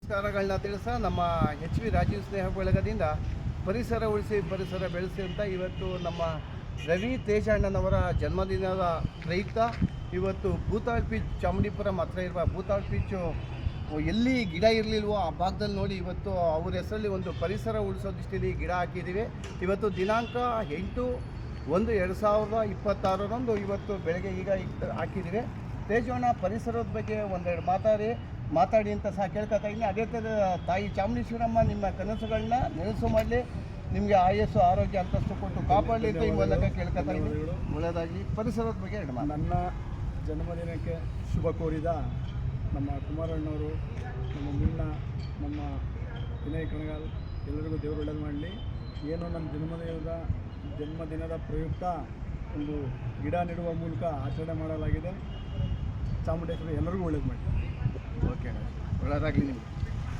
ನಮಸ್ಕಾರಗಳನ್ನ ತಿಳಿಸ ನಮ್ಮ H V Rajiv ಸ್ನೇಹ ಬಳಗದಿಂದ ಪರಿಸರ ಉಳಿಸಿ ಪರಿಸರ ಬೆಳೆಸಿ ಅಂತ ಇವತ್ತು ನಮ್ಮ ರವಿ ತೇಜಣ್ಣನವರ ಜನ್ಮದಿನದ ಪ್ರಯುಕ್ತ ಇವತ್ತು ಭೂತಾಳ್ ಬೀಚ್ ಚಾಮುಂಡಿಪುರಂ ಹತ್ರ ಇರುವ ಭೂತಾಳ್ ಬೀಚು ಎಲ್ಲಿ ಗಿಡ ಇರಲಿಲ್ವೋ ಆ ಭಾಗದಲ್ಲಿ ನೋಡಿ ಇವತ್ತು ಅವ್ರ ಹೆಸರಲ್ಲಿ ಒಂದು ಪರಿಸರ ಉಳಿಸೋ ದೃಷ್ಟಿಯಲ್ಲಿ ಗಿಡ ಹಾಕಿದ್ದೀವಿ. ಇವತ್ತು ದಿನಾಂಕ 8/1/2026 ಇವತ್ತು ಬೆಳಗ್ಗೆ ಈಗ ಹಾಕಿದ್ದೀವಿ. ತೇಜಣ್ಣ ಪರಿಸರದ ಬಗ್ಗೆ ಒಂದೆರಡು ಮಾತಾಡಿ ಅಂತ ಸಹ ಕೇಳ್ಕೊತಾ ಇದ್ದೀನಿ. ಅದೇ ಥರ ತಾಯಿ ಚಾಮುಂಡೇಶ್ವರಮ್ಮ ನಿಮ್ಮ ಕನಸುಗಳನ್ನ ನೆನಸು ಮಾಡಲಿ, ನಿಮಗೆ ಆಯಸ್ಸು ಆರೋಗ್ಯ ಅಂತಸ್ತು ಕೊಟ್ಟು ಕಾಪಾಡಲಿ ಅಂತ ಈ ಮೂಲಕ ಕೇಳ್ಕೊತಾ ಇದ್ದೀನಿ. ಒಳ್ಳೆಯದಾಗಲಿ. ಪರಿಸರದ ಬಗ್ಗೆ ಎರಡು ಮಾತು. ನನ್ನ ಜನ್ಮದಿನಕ್ಕೆ ಶುಭ ಕೋರಿದ ನಮ್ಮ ಕುಮಾರಣ್ಣವರು, ನಮ್ಮ ಮುನ್ನ, ನಮ್ಮ ವಿನಯ್ ಕಣಗಾಲ್ ಎಲ್ಲರಿಗೂ ದೇವರು ಒಳ್ಳೇದು ಮಾಡಲಿ. ಏನು ನನ್ನ ಜನ್ಮದಿನದ ಪ್ರಯುಕ್ತ ಒಂದು ಗಿಡ ನೆಡುವ ಮೂಲಕ ಆಚರಣೆ ಮಾಡಲಾಗಿದೆ. ಚಾಮುಂಡೇಶ್ವರಿ ಎಲ್ಲರಿಗೂ ಒಳ್ಳೇದು ಮಾಡಿ. ಓಕೆ, ಒಳ್ಳೆಯದಾಗಲಿ ನಿಮಗೆ.